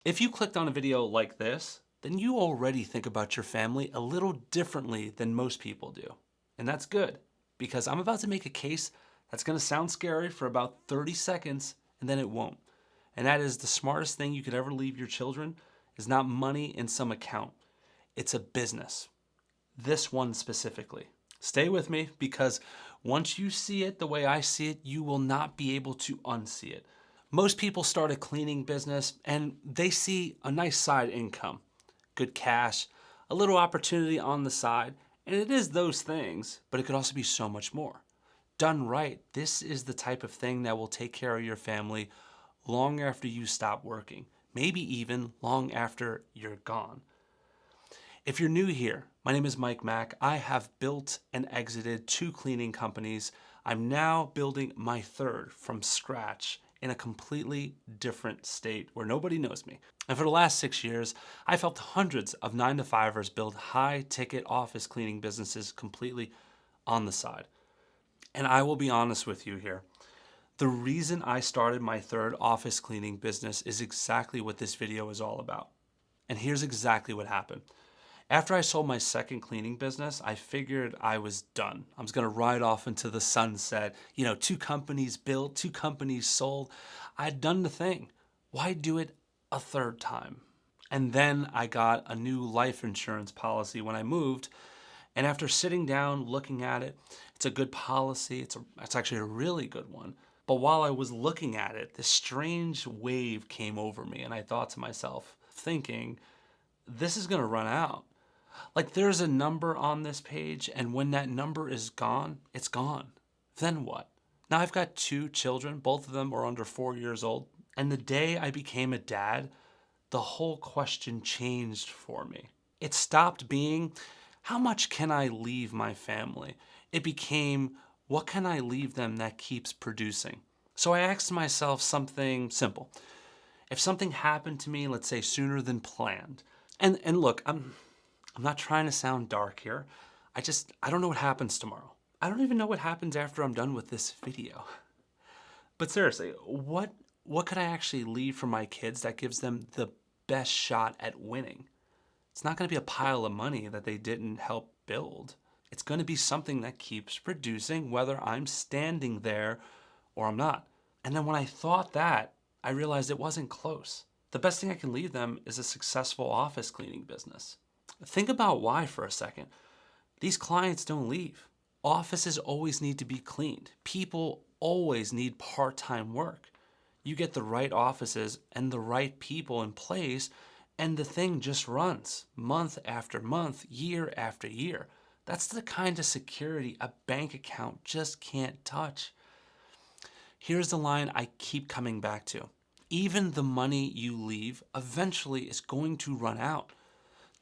If you clicked on a video like this, then you already think about your family a little differently than most people do. And that's good, because I'm about to make a case that's gonna sound scary for about 30 seconds, and then it won't. And that is the smartest thing you could ever leave your children is not money in some account. It's a business. This one specifically. Stay with me, because once you see it the way I see it, you will not be able to unsee it. Most people start a cleaning business and they see a nice side income, good cash, a little opportunity on the side, and it is those things, but it could also be so much more. Done right, this is the type of thing that will take care of your family long after you stop working, maybe even long after you're gone. If you're new here, my name is Mike Mack. I have built and exited 2 cleaning companies. I'm now building my 3rd from scratch in a completely different state where nobody knows me. And for the last 6 years, I've helped hundreds of 9-to-5ers build high-ticket office cleaning businesses completely on the side. And I will be honest with you here. The reason I started my 3rd office cleaning business is exactly what this video is all about. And here's exactly what happened. After I sold my 2nd cleaning business, I figured I was done. I was gonna ride off into the sunset. 2 companies built, 2 companies sold. I'd done the thing. Why do it a 3rd time? And then I got a new life insurance policy when I moved. And after sitting down, looking at it, it's a good policy. It's actually a really good one. But while I was looking at it, this strange wave came over me, and I thought to myself, thinking, this is gonna run out. Like, there's a number on this page, and when that number is gone, it's gone. Then what? Now I've got 2 children, both of them are under 4 years old, and the day I became a dad, the whole question changed for me. It stopped being, how much can I leave my family? It became, what can I leave them that keeps producing? So I asked myself something simple. If something happened to me, let's say sooner than planned, and look, I'm not trying to sound dark here. I don't know what happens tomorrow. I don't even know what happens after I'm done with this video. But seriously, what could I actually leave for my kids that gives them the best shot at winning? It's not gonna be a pile of money that they didn't help build. It's gonna be something that keeps producing whether I'm standing there or I'm not. And then when I thought that, I realized it wasn't close. The best thing I can leave them is a successful office cleaning business. Think about why for a second. These clients don't leave. Offices always need to be cleaned. People always need part-time work. You get the right offices and the right people in place, and the thing just runs month after month, year after year. That's the kind of security a bank account just can't touch. Here's the line I keep coming back to. Even the money you leave eventually is going to run out.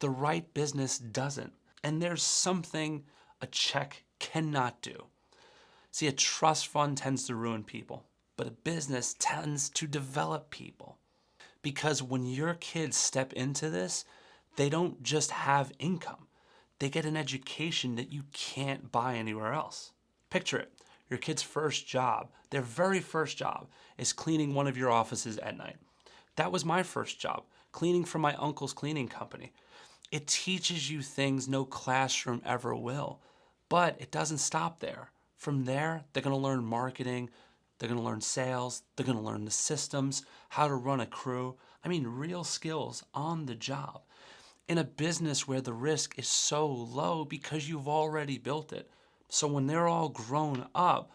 The right business doesn't. And there's something a check cannot do. See, a trust fund tends to ruin people, but a business tends to develop people. Because when your kids step into this, they don't just have income. They get an education that you can't buy anywhere else. Picture it. Your kid's first job, their very first job, is cleaning one of your offices at night. That was my first job, cleaning for my uncle's cleaning company. It teaches you things no classroom ever will, but it doesn't stop there. From there, they're gonna learn marketing, they're gonna learn sales, they're gonna learn the systems, how to run a crew. I mean, real skills on the job. In a business where the risk is so low because you've already built it. So when they're all grown up,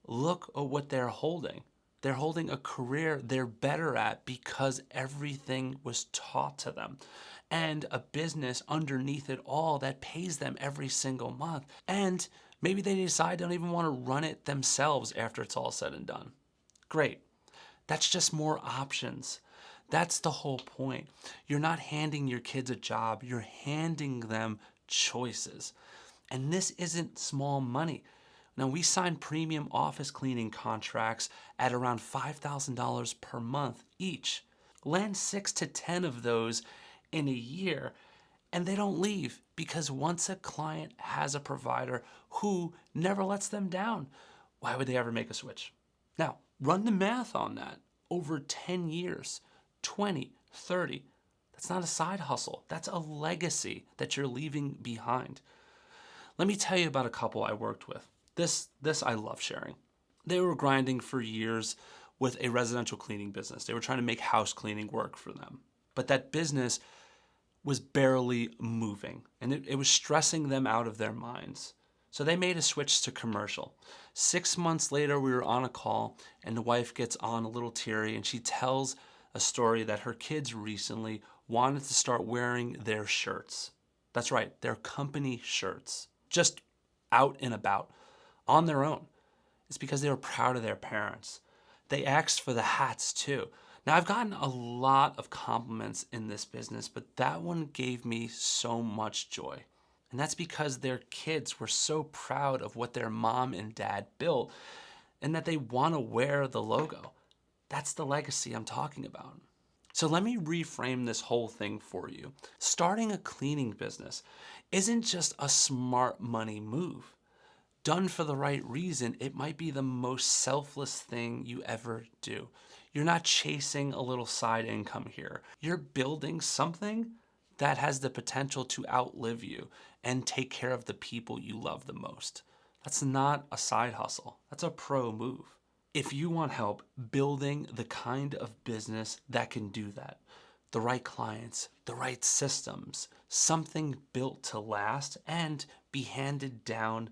look at what they're holding. They're holding a career they're better at because everything was taught to them. And a business underneath it all that pays them every single month. And maybe they decide they don't even want to run it themselves after it's all said and done. Great. That's just more options. That's the whole point. You're not handing your kids a job, you're handing them choices. And this isn't small money. Now, we sign premium office cleaning contracts at around $5,000 per month each. Land 6 to 10 of those in a year, and they don't leave because once a client has a provider who never lets them down, why would they ever make a switch? Now, run the math on that. Over 10 years, 20, 30. That's not a side hustle. That's a legacy that you're leaving behind. Let me tell you about a couple I worked with. This I love sharing. They were grinding for years with a residential cleaning business. They were trying to make house cleaning work for them. But that business was barely moving, and it was stressing them out of their minds. So they made a switch to commercial. 6 months later, we were on a call, and the wife gets on a little teary, and she tells a story that her kids recently wanted to start wearing their shirts. That's right, their company shirts, just out and about, on their own. It's because they were proud of their parents. They asked for the hats too. Now, I've gotten a lot of compliments in this business, but that one gave me so much joy. And that's because their kids were so proud of what their mom and dad built and that they want to wear the logo. That's the legacy I'm talking about. So let me reframe this whole thing for you. Starting a cleaning business isn't just a smart money move. Done for the right reason, it might be the most selfless thing you ever do. You're not chasing a little side income here. You're building something that has the potential to outlive you and take care of the people you love the most. That's not a side hustle. That's a pro move. If you want help building the kind of business that can do that, the right clients, the right systems, something built to last and be handed down,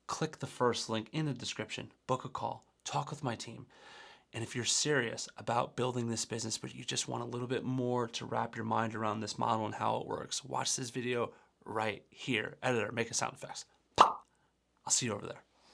click the first link in the description, book a call, talk with my team. And if you're serious about building this business, but you just want a little bit more to wrap your mind around this model and how it works, watch this video right here. Editor, make a sound effects. Pop. I'll see you over there.